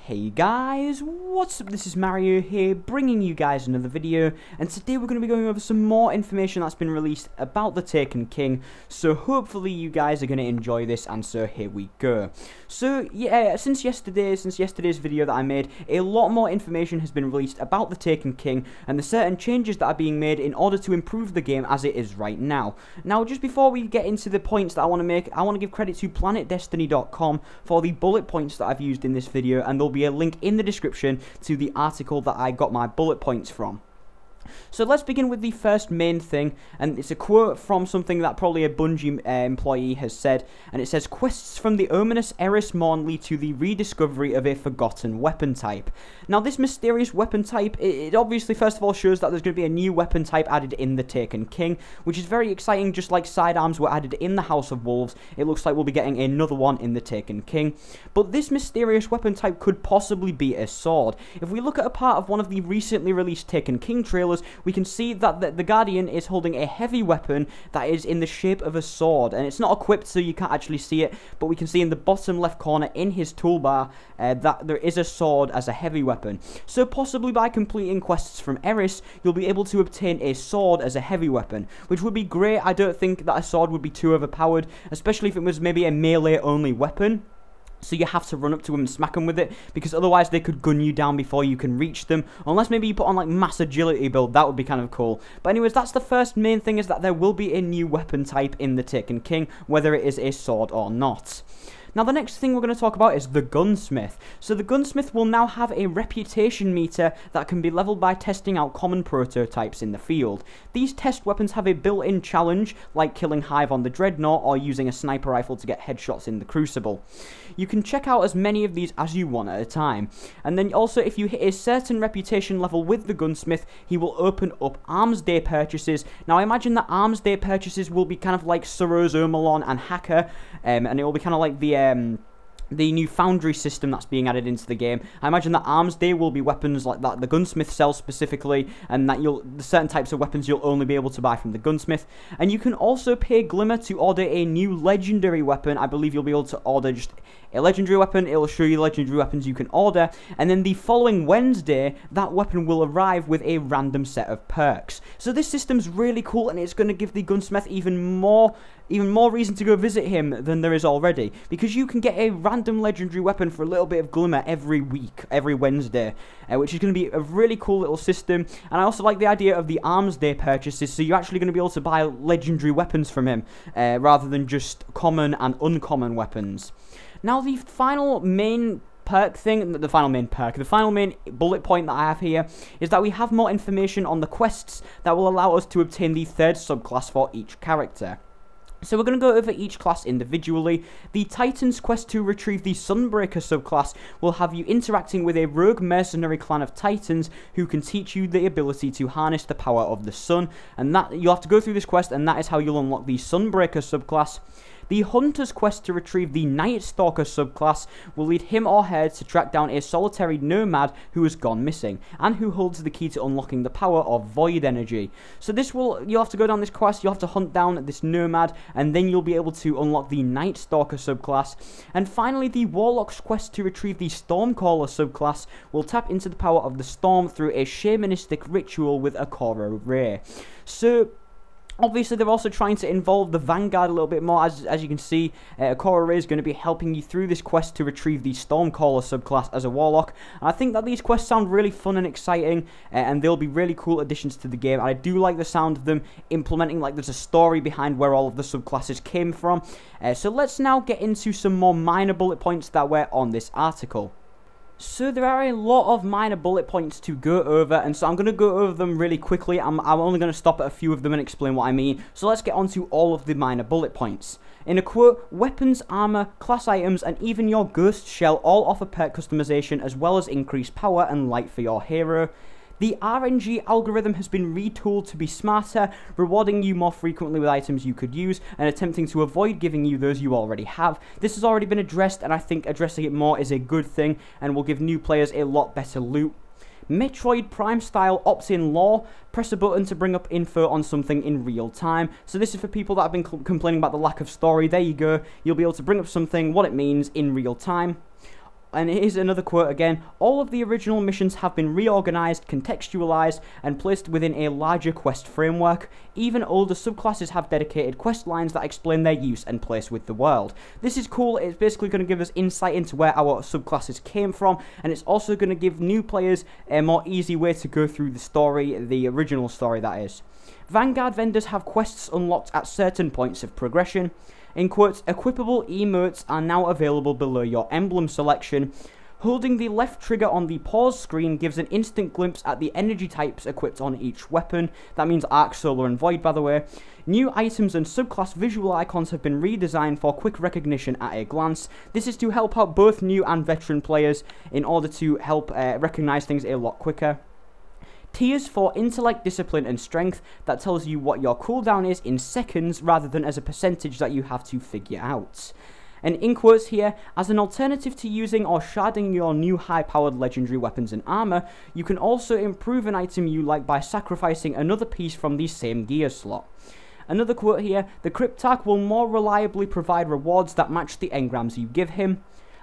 Hey guys, what's up? This is Mario here, bringing you guys another video, and today we're going to be going over some more information that's been released about the Taken King, so hopefully you guys are going to enjoy this, and so here we go. So yeah, since yesterday's video that I made, a lot more information has been released about the Taken King, and the certain changes that are being made in order to improve the game as it is right now. Now, just before we get into the points that I want to make, I want to give credit to planetdestiny.com for the bullet points that I've used in this video, and there'll be a link in the description to the article that I got my bullet points from. So let's begin with the first main thing, and it's a quote from something that probably a Bungie employee has said, and it says, "Quests from the ominous Eris Morn lead to the rediscovery of a forgotten weapon type." Now this mysterious weapon type, it obviously first of all shows that there's going to be a new weapon type added in the Taken King, which is very exciting. Just like sidearms were added in the House of Wolves, it looks like we'll be getting another one in the Taken King. But this mysterious weapon type could possibly be a sword. If we look at a part of one of the recently released Taken King trailers, we can see that the Guardian is holding a heavy weapon that is in the shape of a sword, and it's not equipped so you can't actually see it, but we can see in the bottom left corner in his toolbar that there is a sword as a heavy weapon. So possibly by completing quests from Eris, you'll be able to obtain a sword as a heavy weapon, which would be great. I don't think that a sword would be too overpowered, especially if it was maybe a melee only weapon. So you have to run up to them and smack them with it, because otherwise they could gun you down before you can reach them. Unless maybe you put on like mass agility build, that would be kind of cool. But anyways, that's the first main thing, is that there will be a new weapon type in the Taken King, whether it is a sword or not. Now the next thing we're going to talk about is the Gunsmith. So the Gunsmith will now have a reputation meter that can be leveled by testing out common prototypes in the field. These test weapons have a built-in challenge, like killing Hive on the Dreadnought or using a sniper rifle to get headshots in the Crucible. You can check out as many of these as you want at a time. And then also, if you hit a certain reputation level with the Gunsmith, he will open up Arms Day purchases. Now I imagine that Arms Day purchases will be kind of like Soros, Omelon and Hacker, and it will be kind of like the new foundry system that's being added into the game. I imagine that Arms Day will be weapons like that the Gunsmith sells specifically, and that the certain types of weapons you'll only be able to buy from the Gunsmith. And you can also pay Glimmer to order a new legendary weapon. I believe you'll be able to order just a legendary weapon. It will show you legendary weapons you can order, and then the following Wednesday, that weapon will arrive with a random set of perks. So this system's really cool, and it's going to give the Gunsmith even more reason to go visit him than there is already, because you can get a random legendary weapon for a little bit of Glimmer every week, every Wednesday, which is going to be a really cool little system. And I also like the idea of the Arms Day purchases, so you're actually going to be able to buy legendary weapons from him, rather than just common and uncommon weapons. Now the final main bullet point that I have here is that we have more information on the quests that will allow us to obtain the third subclass for each character. So we're going to go over each class individually. The Titan's quest to retrieve the Sunbreaker subclass will have you interacting with a rogue mercenary clan of Titans who can teach you the ability to harness the power of the sun, and that you'll have to go through this quest, and that is how you'll unlock the Sunbreaker subclass. The Hunter's quest to retrieve the Night Stalker subclass will lead him or her to track down a solitary nomad who has gone missing, and who holds the key to unlocking the power of void energy. So you'll have to go down this quest, you'll have to hunt down this nomad, and then you'll be able to unlock the Night Stalker subclass. And finally, the Warlock's quest to retrieve the Stormcaller subclass will tap into the power of the storm through a shamanistic ritual with a Koro Ray. So obviously, they're also trying to involve the Vanguard a little bit more. As you can see, Koro Ray is going to be helping you through this quest to retrieve the Stormcaller subclass as a Warlock. And I think that these quests sound really fun and exciting, and they'll be really cool additions to the game. And I do like the sound of them implementing, like there's a story behind where all of the subclasses came from. So let's now get into some more minor bullet points that were on this article. So there are a lot of minor bullet points to go over, and so I'm going to go over them really quickly. I'm only going to stop at a few of them and explain what I mean. So let's get on to all of the minor bullet points. In a quote, weapons, armor, class items, and even your ghost shell all offer perk customization as well as increased power and light for your hero. The RNG algorithm has been retooled to be smarter, rewarding you more frequently with items you could use, and attempting to avoid giving you those you already have. This has already been addressed, and I think addressing it more is a good thing, and will give new players a lot better loot. Metroid Prime style opt-in lore. Press a button to bring up info on something in real time. So this is for people that have been complaining about the lack of story. There you go. You'll be able to bring up something, what it means in real time. and here's another quote again, all of the original missions have been reorganized, contextualized, and placed within a larger quest framework. Even older subclasses have dedicated quest lines that explain their use and place with the world. This is cool. It's basically going to give us insight into where our subclasses came from, and it's also going to give new players a more easy way to go through the story, the original story that is. Vanguard vendors have quests unlocked at certain points of progression. In quotes, equipable emotes are now available below your emblem selection. Holding the left trigger on the pause screen gives an instant glimpse at the energy types equipped on each weapon. That means Arc, Solar and Void, by the way. New items and subclass visual icons have been redesigned for quick recognition at a glance. This is to help out both new and veteran players in order to help recognize things a lot quicker. Tiers for intellect, discipline and strength that tells you what your cooldown is in seconds rather than as a percentage that you have to figure out. And in quotes here, as an alternative to using or sharding your new high-powered legendary weapons and armor, you can also improve an item you like by sacrificing another piece from the same gear slot. Another quote here, the Cryptarch will more reliably provide rewards that match the engrams you give him.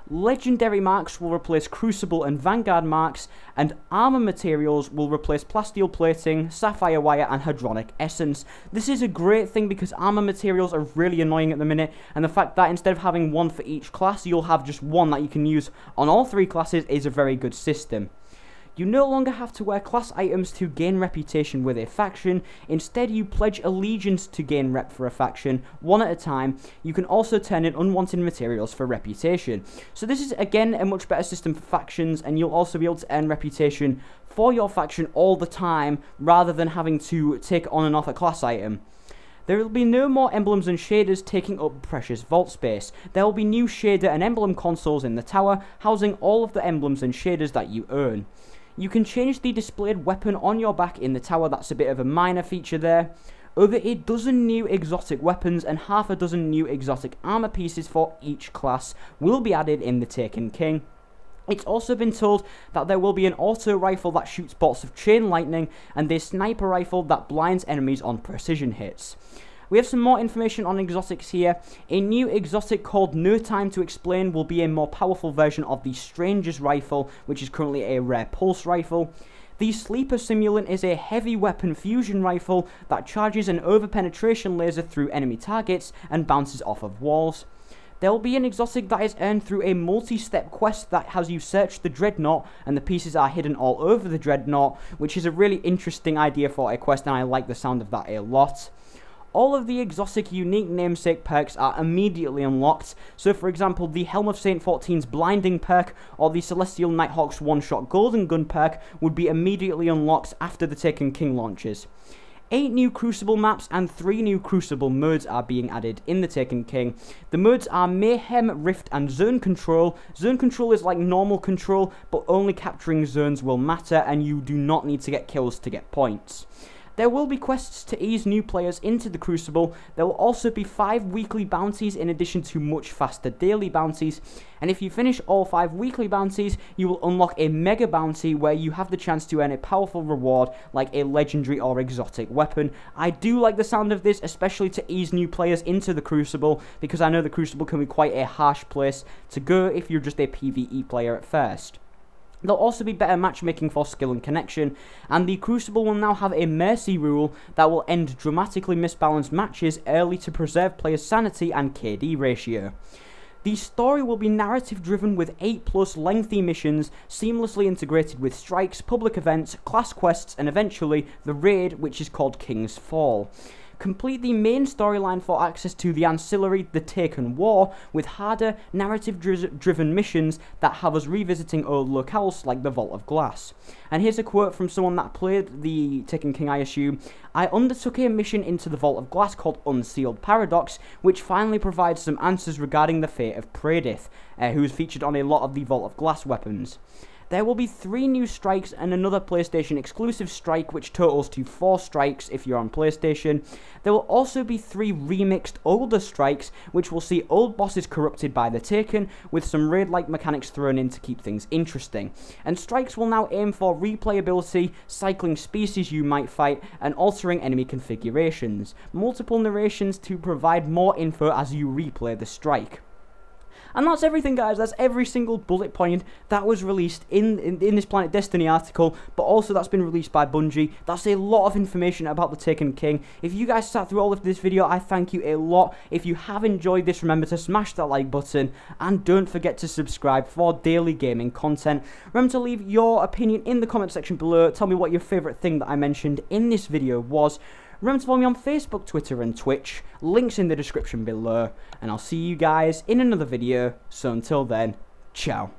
Legendary marks will replace Crucible and Vanguard marks, and armor materials will replace plasteel plating, sapphire wire and hadronic essence. This is a great thing because armor materials are really annoying at the minute, and the fact that instead of having one for each class, you'll have just one that you can use on all three classes is a very good system. You no longer have to wear class items to gain reputation with a faction. Instead, you pledge allegiance to gain rep for a faction, one at a time. You can also turn in unwanted materials for reputation. So this is, again, a much better system for factions, and you'll also be able to earn reputation for your faction all the time, rather than having to take on and off a class item. There will be no more emblems and shaders taking up precious vault space. There will be new shader and emblem consoles in the tower, housing all of the emblems and shaders that you earn. You can change the displayed weapon on your back in the tower. That's a bit of a minor feature there. Over a dozen new exotic weapons and half a dozen new exotic armor pieces for each class will be added in the Taken King. It's also been told that there will be an auto rifle that shoots bolts of chain lightning and a sniper rifle that blinds enemies on precision hits. We have some more information on exotics here. A new exotic called No Time to Explain will be a more powerful version of the Stranger's Rifle, which is currently a rare pulse rifle. The Sleeper Simulant is a heavy weapon fusion rifle that charges an over-penetration laser through enemy targets and bounces off of walls. There will be an exotic that is earned through a multi-step quest that has you search the Dreadnought, and the pieces are hidden all over the Dreadnought, which is a really interesting idea for a quest, and I like the sound of that a lot. All of the exotic unique namesake perks are immediately unlocked. So for example, the Helm of Saint 14's blinding perk or the Celestial Nighthawk's one-shot golden gun perk would be immediately unlocked after the Taken King launches. 8 new Crucible maps and 3 new Crucible modes are being added in the Taken King. The modes are Mayhem, Rift and Zone Control. Zone Control is like normal control, but only capturing zones will matter and you do not need to get kills to get points. There will be quests to ease new players into the Crucible. There will also be 5 weekly bounties in addition to much faster daily bounties. And if you finish all 5 weekly bounties, you will unlock a mega bounty where you have the chance to earn a powerful reward like a legendary or exotic weapon. I do like the sound of this, especially to ease new players into the Crucible, because I know the Crucible can be quite a harsh place to go if you're just a PvE player at first. There'll also be better matchmaking for skill and connection, and the Crucible will now have a mercy rule that will end dramatically misbalanced matches early to preserve players' sanity and KD ratio. The story will be narrative driven with 8+ lengthy missions seamlessly integrated with strikes, public events, class quests, and eventually the raid, which is called King's Fall. Complete the main storyline for access to the ancillary The Taken War with harder, narrative-driven missions that have us revisiting old locales like the Vault of Glass. And here's a quote from someone that played the Taken King, I assume. I undertook a mission into the Vault of Glass called Unsealed Paradox, which finally provides some answers regarding the fate of Predith, who is featured on a lot of the Vault of Glass weapons. There will be 3 new strikes and another PlayStation exclusive strike, which totals to 4 strikes if you're on PlayStation. There will also be 3 remixed older strikes, which will see old bosses corrupted by the Taken, with some raid-like mechanics thrown in to keep things interesting. And strikes will now aim for replayability, cycling species you might fight, and altering enemy configurations. Multiple narrations to provide more info as you replay the strike. And that's everything, guys. That's every single bullet point that was released in this Planet Destiny article, but also that's been released by Bungie. That's a lot of information about the Taken King. If you guys sat through all of this video, I thank you a lot. If you have enjoyed this, remember to smash that like button, and don't forget to subscribe for daily gaming content. Remember to leave your opinion in the comment section below. Tell me what your favourite thing that I mentioned in this video was. Remember to follow me on Facebook, Twitter and Twitch. Links in the description below. And I'll see you guys in another video. So until then, ciao.